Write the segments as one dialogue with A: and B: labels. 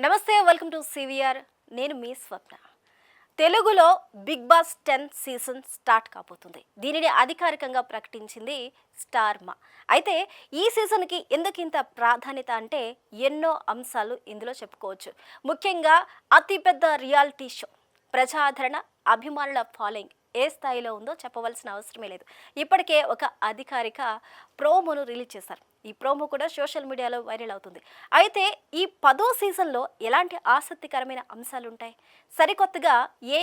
A: నమస్తే, welcome to CVR. నేను మీ స్వప్న. తెలుగులో బిగ్ బాస్ 10 సీజన్ స్టార్ట్ కాబోతుంది. దీనిని అధికారికంగా ప్రకటించింది స్టార్ మా. అయితే ఈ సీజన్కి ఎందుకు ఇంత ప్రాధాన్యత అంటే ఎన్నో అంశాలు ఇందులో చెప్పుకోవచ్చు. ముఖ్యంగా అతిపెద్ద రియాలిటీ షో, ప్రజాదరణ, అభిమానుల ఫాలోయింగ్ ఏ స్థాయిలో ఉందో చెప్పవలసిన అవసరమే లేదు. ఇప్పటికే ఒక అధికారిక ప్రోమోను రిలీజ్ చేశారు. ఈ ప్రోమో కూడా సోషల్ మీడియాలో వైరల్ అవుతుంది. అయితే ఈ 10వ సీజన్లో ఎలాంటి ఆసక్తికరమైన అంశాలు ఉంటాయి, సరికొత్తగా ఏ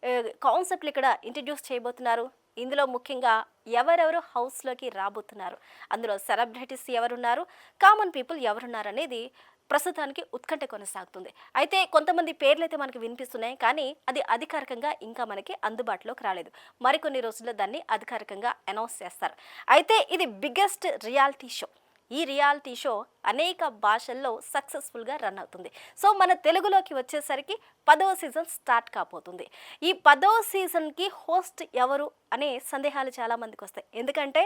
A: ఏ కాన్సెప్ట్లు ఇక్కడ ఇంట్రడ్యూస్ చేయబోతున్నారు, ఇందులో ముఖ్యంగా ఎవరెవరు హౌస్లోకి రాబోతున్నారు, అందులో సెలబ్రిటీస్ ఎవరున్నారు, కామన్ పీపుల్ ఎవరున్నారు అనేది ప్రస్తుతానికి ఉత్కంఠ కొనసాగుతుంది. అయితే కొంతమంది పేర్లు అయితే మనకి వినిపిస్తున్నాయి, కానీ అది అధికారికంగా ఇంకా మనకి అందుబాటులోకి రాలేదు. మరికొన్ని రోజుల్లో దాన్ని అధికారికంగా అనౌన్స్ చేస్తారు. అయితే ఇది బిగ్గెస్ట్ రియాలిటీ షో. ఈ రియాలిటీ షో అనేక భాషల్లో సక్సెస్ఫుల్గా రన్ అవుతుంది. సో మన తెలుగులోకి వచ్చేసరికి 10వ సీజన్ స్టార్ట్ కాబోతుంది. ఈ 10వ సీజన్కి హోస్ట్ ఎవరు అనే సందేహాలు చాలామందికి వస్తాయి. ఎందుకంటే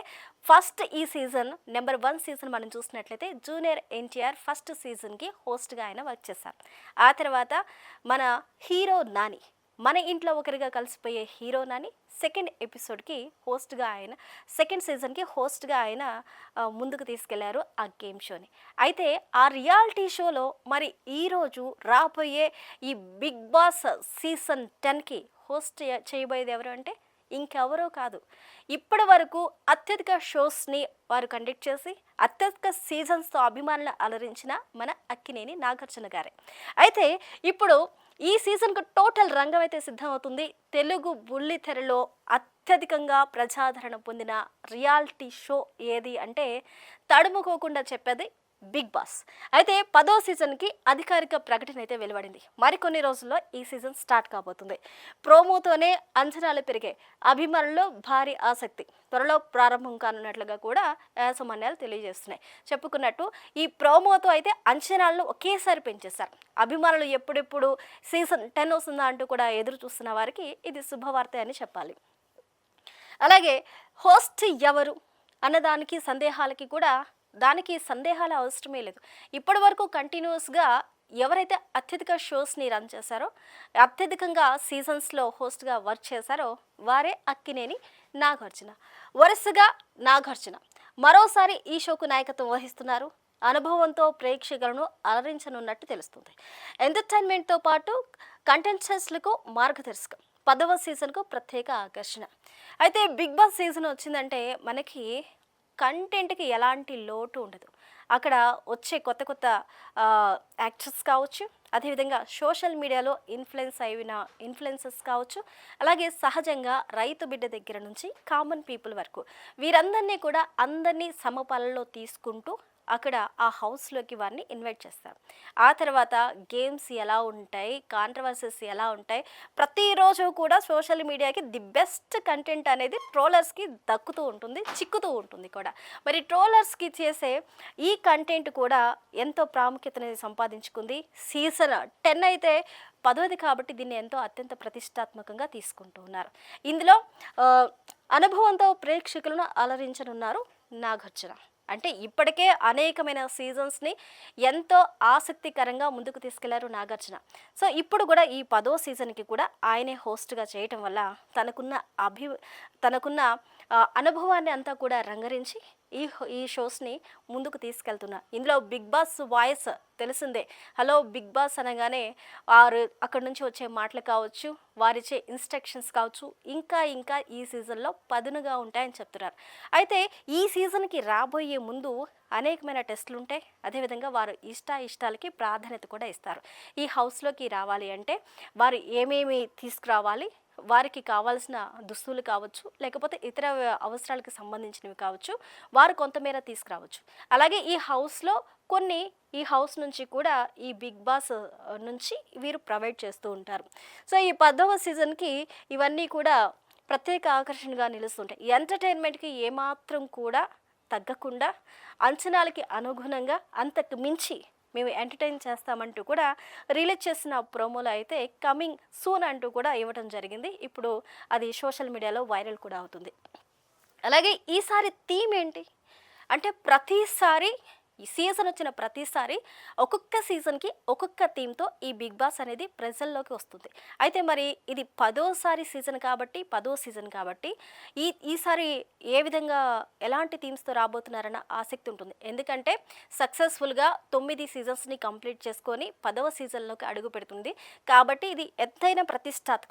A: ఫస్ట్ ఈ సీజన్ నెంబర్ 1 సీజన్ మనం చూసినట్లయితే జూనియర్ ఎన్టీఆర్ ఫస్ట్ సీజన్కి హోస్ట్గా ఆయన వర్క్ చేశారు. ఆ తర్వాత మన హీరో నాని, మన ఇంట్లో ఒకరిగా కలిసిపోయే హీరో నాని సెకండ్ ఎపిసోడ్కి హోస్ట్గా ఆయన, సెకండ్ సీజన్కి హోస్ట్గా ఆయన ముందుకు తీసుకెళ్లారు ఆ గేమ్ షోని. అయితే ఆ రియాలిటీ షోలో మరి ఈరోజు రాబోయే ఈ బిగ్ బాస్ సీజన్ 10కి హోస్ట్ చేయబోయేది ఎవరు అంటే ఇంకెవరో కాదు, ఇప్పటి వరకు అత్యధిక షోస్ని వారు కండక్ట్ చేసి అత్యధిక సీజన్స్తో అభిమానులను అలరించిన మన అక్కినేని నాగార్జున గారే. అయితే ఇప్పుడు ఈ సీజన్కు టోటల్ రంగం అయితే సిద్ధమవుతుంది. తెలుగు బుల్లితెరలో అత్యధికంగా ప్రజాదరణ పొందిన రియాలిటీ షో ఏది అంటే తడుముకోకుండా చెప్పేది బిగ్ బాస్. అయితే 10వ సీజన్కి అధికారిక ప్రకటన అయితే వెలువడింది. మరికొన్ని రోజుల్లో ఈ సీజన్ స్టార్ట్ కాబోతుంది. ప్రోమోతోనే అంచనాలు పెరిగాయి, అభిమానుల్లో భారీ ఆసక్తి త్వరలో ప్రారంభం కానున్నట్లుగా కూడా యాజమాన్యాలు తెలియజేస్తున్నాయి. చెప్పుకున్నట్టు ఈ ప్రోమోతో అయితే అంచనాలను ఒకేసారి పెంచేశారు. అభిమానులు ఎప్పుడెప్పుడు సీజన్ 10 వస్తుందా అంటూ కూడా ఎదురు చూస్తున్న వారికి ఇది శుభవార్త అని చెప్పాలి. అలాగే హోస్ట్ ఎవరు అన్నదానికి దానికి సందేహాల అవసరమే లేదు. ఇప్పటి వరకు కంటిన్యూస్గా ఎవరైతే అత్యధిక షోస్ని రన్ చేశారో, అత్యధికంగా సీజన్స్లో హోస్ట్గా వర్క్ చేశారో వారే అక్కినేని నాగార్జున. వరుసగా నాగార్జున మరోసారి ఈ షోకు నాయకత్వం వహిస్తున్నారు. అనుభవంతో ప్రేక్షకులను అలరించనున్నట్టు తెలుస్తుంది. ఎంటర్టైన్మెంట్తో పాటు కంటెస్టెంట్స్లకు మార్గదర్శకం. 10వ సీజన్కు ప్రత్యేక ఆకర్షణ. అయితే బిగ్ బాస్ సీజన్ వచ్చిందంటే మనకి కంటెంట్కి ఎలాంటి లోటు ఉండదు. అక్కడ వచ్చే కొత్త కొత్త యాక్టర్స్ కావచ్చు, అదేవిధంగా సోషల్ మీడియాలో ఇన్ఫ్లుయెన్సర్స్ కావచ్చు, అలాగే సహజంగా రైతు బిడ్డ దగ్గర నుంచి కామన్ పీపుల్ వరకు వీరందరినీ కూడా అందరినీ సమపాలలో తీసుకుంటూ అక్కడ ఆ హౌస్లోకి వారిని ఇన్వైట్ చేస్తారు. ఆ తర్వాత గేమ్స్ ఎలా ఉంటాయి, కాంట్రవర్సీస్ ఎలా ఉంటాయి, ప్రతిరోజు కూడా సోషల్ మీడియాకి ది బెస్ట్ కంటెంట్ అనేది ట్రోలర్స్కి దక్కుతూ ఉంటుంది, చిక్కుతూ ఉంటుంది కూడా. మరి ట్రోలర్స్కి చేసే ఈ కంటెంట్ కూడా ఎంతో ప్రాముఖ్యతని సంపాదించుకుంది. సీజన్ 10 అయితే 10వది కాబట్టి దీన్ని ఎంతో అత్యంత ప్రతిష్టాత్మకంగా తీసుకుంటూ ఉన్నారు. ఇందులో అనుభవంతో ప్రేక్షకులను అలరించనున్నారు నాగార్జున. అంటే ఇప్పటికే అనేకమైన సీజన్స్ని ఎంతో ఆసక్తికరంగా ముందుకు తీసుకెళ్లారు నాగార్జున. సో ఇప్పుడు కూడా ఈ 10వ సీజన్కి కూడా ఆయనే హోస్ట్గా చేయటం వల్ల తనకున్న అనుభవాన్ని అంతా కూడా రంగరించి ఈ షోస్ని ముందుకు తీసుకెళ్తున్నారు. ఇందులో బిగ్ బాస్ వాయిస్ తెలిసిందే. హలో బిగ్ బాస్ అనగానే వారు అక్కడి నుంచి వచ్చే మాటలు కావచ్చు, వారిచ్చే ఇన్స్ట్రక్షన్స్ కావచ్చు, ఇంకా ఈ సీజన్లో పదునుగా ఉంటాయని చెప్తున్నారు. అయితే ఈ సీజన్కి రాబోయే ముందు అనేకమైన టెస్టులు ఉంటాయి. అదేవిధంగా వారు ఇష్టాలకి ప్రాధాన్యత కూడా ఇస్తారు. ఈ హౌస్లోకి రావాలి అంటే వారు ఏమేమి తీసుకురావాలి, వారికి కావాల్సిన దుస్తులు కావచ్చు, లేకపోతే ఇతర అవసరాలకు సంబంధించినవి కావచ్చు, వారు కొంతమేర తీసుకురావచ్చు. అలాగే ఈ హౌస్ నుంచి కూడా ఈ బిగ్ బాస్ నుంచి వీరు ప్రొవైడ్ చేస్తూ ఉంటారు. సో ఈ 10వ సీజన్కి ఇవన్నీ కూడా ప్రత్యేక ఆకర్షణగా నిలుస్తుంటాయి. ఎంటర్టైన్మెంట్కి ఏమాత్రం కూడా తగ్గకుండా, అంచనాలకి అనుగుణంగా అంతకు మించి మేము ఎంటర్టైన్ చేస్తామంటూ కూడా రిలీజ్ చేసిన ప్రోమోలో అయితే కమింగ్ సూన్ అంటూ కూడా ఇవ్వడం జరిగింది. ఇప్పుడు అది సోషల్ మీడియాలో వైరల్ కూడా అవుతుంది. అలాగే ఈసారి థీమ్ ఏంటి అంటే ప్రతిసారి ఈ సీజన్ వచ్చిన ప్రతిసారి ఒక్కొక్క సీజన్‌కి ఒక్కొక్క థీమ్‌తో ఈ 'బిగ్ బాస్' అనేది ప్రజల్లోకి వస్తుంది. అయితే మరి ఇది 10వ సీజన్ కాబట్టి 10వ సీజన్ కాబట్టి ఈసారి ఏ విధంగా ఎలాంటి థీమ్స్‌తో రాబోతున్నారన్న ఆసక్తి ఉంటుంది. ఎందుకంటే సక్సెస్‌ఫుల్‌గా 9 సీజన్స్‌ని కంప్లీట్ చేసుకొని 10వ సీజన్‌లోకి అడుగుపెడుతుంది. కాబట్టి ఇది ఎత్తైన ప్రతిష్టాత్మకం.